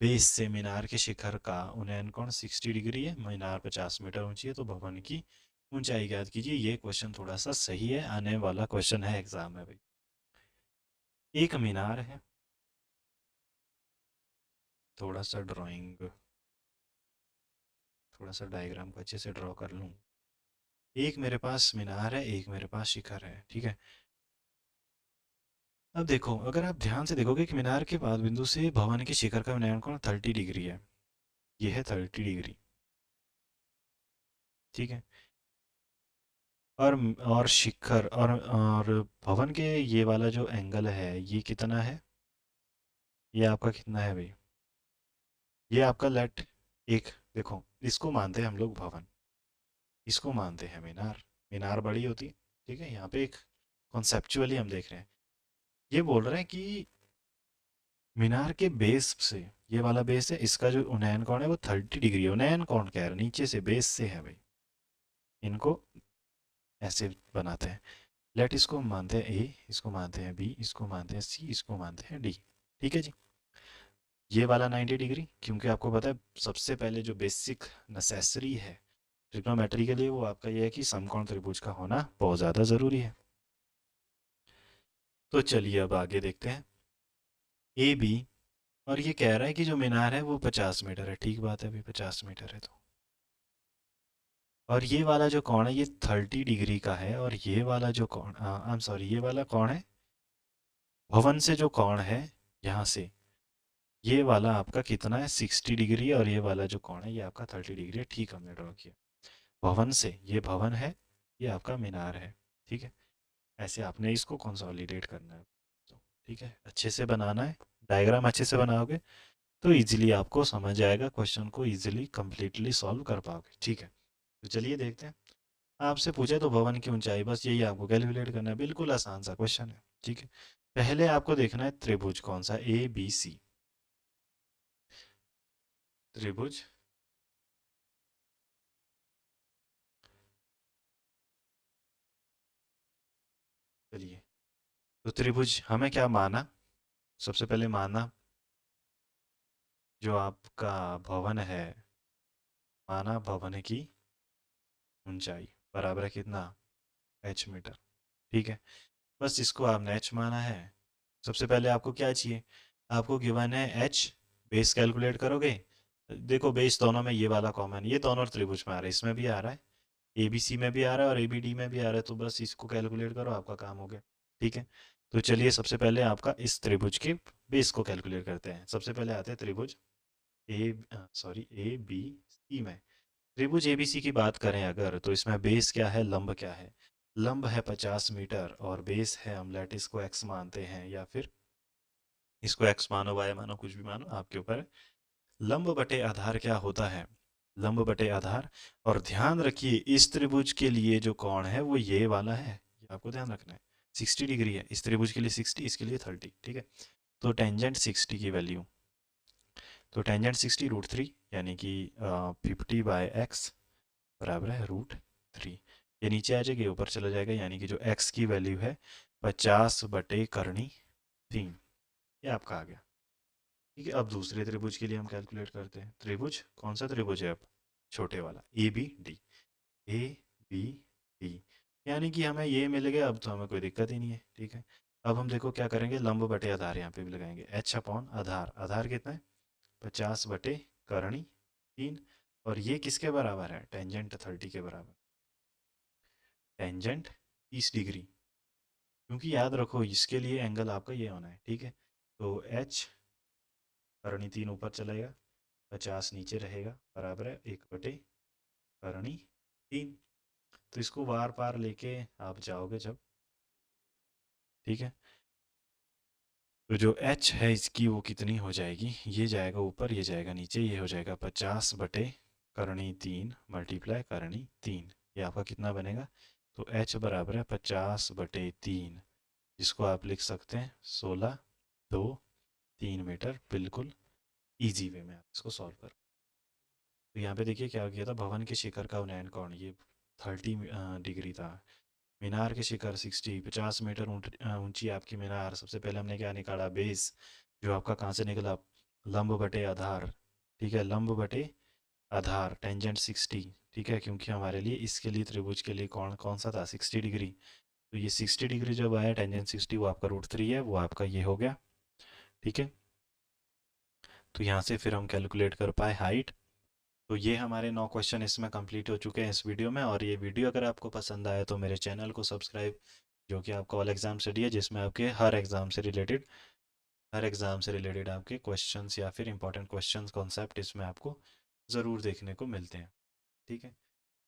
बेस से मीनार के शिखर का उन्नयन कोण 60 डिग्री है। मीनार 50 मीटर ऊंची है, तो भवन की ऊंचाई ज्ञात कीजिए। ये क्वेश्चन थोड़ा सा सही है, आने वाला क्वेश्चन है एग्जाम में भाई। एक मीनार है, थोड़ा सा ड्राइंग, थोड़ा सा डायग्राम को अच्छे से ड्रॉ कर लूँ। एक मेरे पास मीनार है, एक मेरे पास शिखर है, ठीक है। अब देखो, अगर आप ध्यान से देखोगे कि मीनार के पाद बिंदु से भवन के शिखर का उन्नयन कोण 30 डिग्री है, ये है 30 डिग्री, ठीक है। और शिखर और भवन के ये वाला जो एंगल है ये कितना है, ये आपका कितना है भाई, ये आपका लेट एक, देखो इसको मानते हैं हम लोग भवन, इसको मानते हैं मीनार। मीनार बड़ी होती है, ठीक है। यहाँ पे एक कॉन्सेप्चुअली हम देख रहे हैं, ये बोल रहे हैं कि मीनार के बेस से, ये वाला बेस है, इसका जो उन्नयन कोण है वो 30 डिग्री है। उन्नयन कोण कह रहे हैं, नीचे से बेस से है भाई, इनको ऐसे बनाते हैं। लेट इसको हम मानते हैं ए, इसको मानते हैं बी, इसको मानते हैं सी, इसको मानते हैं डी, ठीक है जी। ये वाला 90 डिग्री, क्योंकि आपको पता है सबसे पहले जो बेसिक नेसेसरी है ट्रिग्नोमेट्री के लिए वो आपका ये है कि समकोण त्रिभुज का होना बहुत ज़्यादा ज़रूरी है। तो चलिए अब आगे देखते हैं, ए बी, और ये कह रहा है कि जो मीनार है वो 50 मीटर है, ठीक बात है अभी 50 मीटर है। तो और ये वाला जो कोण है ये 30 डिग्री का है, और ये वाला जो कोण, आई एम सॉरी, ये वाला कोण है भवन से जो कोण है यहाँ से, ये वाला आपका कितना है 60 डिग्री है, और ये वाला जो कोण है ये आपका 30 डिग्री है, ठीक हमने ड्रॉ किया। भवन से, ये भवन है, ये आपका मीनार है, ठीक है। ऐसे आपने इसको कंसोलिडेट करना है। तो ठीक है, अच्छे से बनाना है, डायग्राम अच्छे से बनाओगे तो इजीली आपको समझ आएगा, क्वेश्चन को इजीली कंप्लीटली सॉल्व कर पाओगे। ठीक है, तो चलिए देखते हैं। आपसे पूछे तो भवन की ऊंचाई, बस यही आपको कैलकुलेट करना है, बिल्कुल आसान सा क्वेश्चन है। ठीक है, पहले आपको देखना है त्रिभुज कौन सा, ए बी सी त्रिभुज। चलिए, तो त्रिभुज हमें क्या माना, सबसे पहले माना जो आपका भवन है, माना भवन की ऊंचाई बराबर है कितना, एच मीटर। ठीक है, बस इसको आपने एच माना है। सबसे पहले आपको क्या चाहिए, आपको गिवन है एच, बेस कैलकुलेट करोगे। देखो बेस दोनों में ये वाला कॉमन, ये दोनों त्रिभुज में आ रहा है, इसमें भी आ रहा है, ए बी सी में भी आ रहा है और ए बी डी में भी आ रहा है, तो बस इसको कैलकुलेट करो, आपका काम हो गया। ठीक है, तो चलिए सबसे पहले आपका इस त्रिभुज के बेस को कैलकुलेट करते हैं। सबसे पहले आते हैं त्रिभुज ए बी सी में। त्रिभुज एबीसी की बात करें अगर, तो इसमें बेस क्या है, लंब क्या है, लंब है 50 मीटर और बेस है, हम लेट इसको एक्स मानते हैं या फिर इसको एक्स मानो वाई मानो कुछ भी मानो, आपके ऊपर है। लंब बटे आधार क्या होता है, लंब बटे आधार। और ध्यान रखिए इस त्रिभुज के लिए जो कोण है वो ये वाला है, ये आपको ध्यान रखना है, 60 डिग्री है इस त्रिभुज के लिए, 60, इसके लिए 30। ठीक है, तो टेंजेंट 60 की वैल्यू, तो टेंजेंट 60 √3 यानी कि 50/x बराबर है √3। ये नीचे आ जाएगी, ऊपर चला जाएगा, यानी कि जो x की वैल्यू है 50/3, ये आपका आ गया। ठीक है, अब दूसरे त्रिभुज के लिए हम कैलकुलेट करते हैं। त्रिभुज कौन सा त्रिभुज है, अब छोटे वाला A B D, A B D, यानी कि हमें ये मिल गया, अब तो हमें कोई दिक्कत ही नहीं है। ठीक है, अब हम देखो क्या करेंगे, लंब बटे आधार यहाँ पे भी लगाएंगे, एच अपॉन आधार, आधार कितना है 50/3, और ये किसके बराबर है, टेंजेंट 30 के बराबर, टेंजेंट 30 डिग्री, क्योंकि याद रखो इसके लिए एंगल आपका ये होना है। ठीक है, तो एच करणी 3 ऊपर चलेगा, 50 नीचे रहेगा, बराबर है 1/करणी 3। तो इसको वार पार लेके आप जाओगे जब, ठीक है, तो जो एच है इसकी वो कितनी हो जाएगी, ये जाएगा ऊपर, ये जाएगा नीचे, ये हो जाएगा 50/करणी 3 मल्टीप्लाई करणी 3, ये आपका कितना बनेगा, तो एच बराबर है 50/3, जिसको आप लिख सकते हैं 16.23 मीटर, बिल्कुल इजी वे में आप इसको सॉल्व कर। तो यहाँ पे देखिए क्या किया था, भवन के शिखर का उन्नयन कोण ये 30 डिग्री था, मीनार के शिखर 50 मीटर ऊंची आपकी मीनार। सबसे पहले हमने क्या निकाला, बेस, जो आपका कहाँ से निकला, लंब बटे आधार। ठीक है, लंब बटे आधार टेंजेंट 60। ठीक है, क्योंकि हमारे लिए इसके लिए त्रिभुज के लिए कौन कौन सा था 60 डिग्री, तो ये 60 डिग्री जब आया टेंजेंट 60, वो आपका √3 है, वो आपका ये हो गया। ठीक है, तो यहाँ से फिर हम कैलकुलेट कर पाए हाइट। तो ये हमारे 9 क्वेश्चन इसमें कंप्लीट हो चुके हैं इस वीडियो में। और ये वीडियो अगर आपको पसंद आए तो मेरे चैनल को सब्सक्राइब, जो कि आपका ऑल एग्ज़ाम स्टडी है, जिसमें आपके हर एग्ज़ाम से रिलेटेड आपके क्वेश्चंस या फिर इंपॉर्टेंट क्वेश्चंस कॉन्सेप्ट इसमें आपको ज़रूर देखने को मिलते हैं। ठीक है।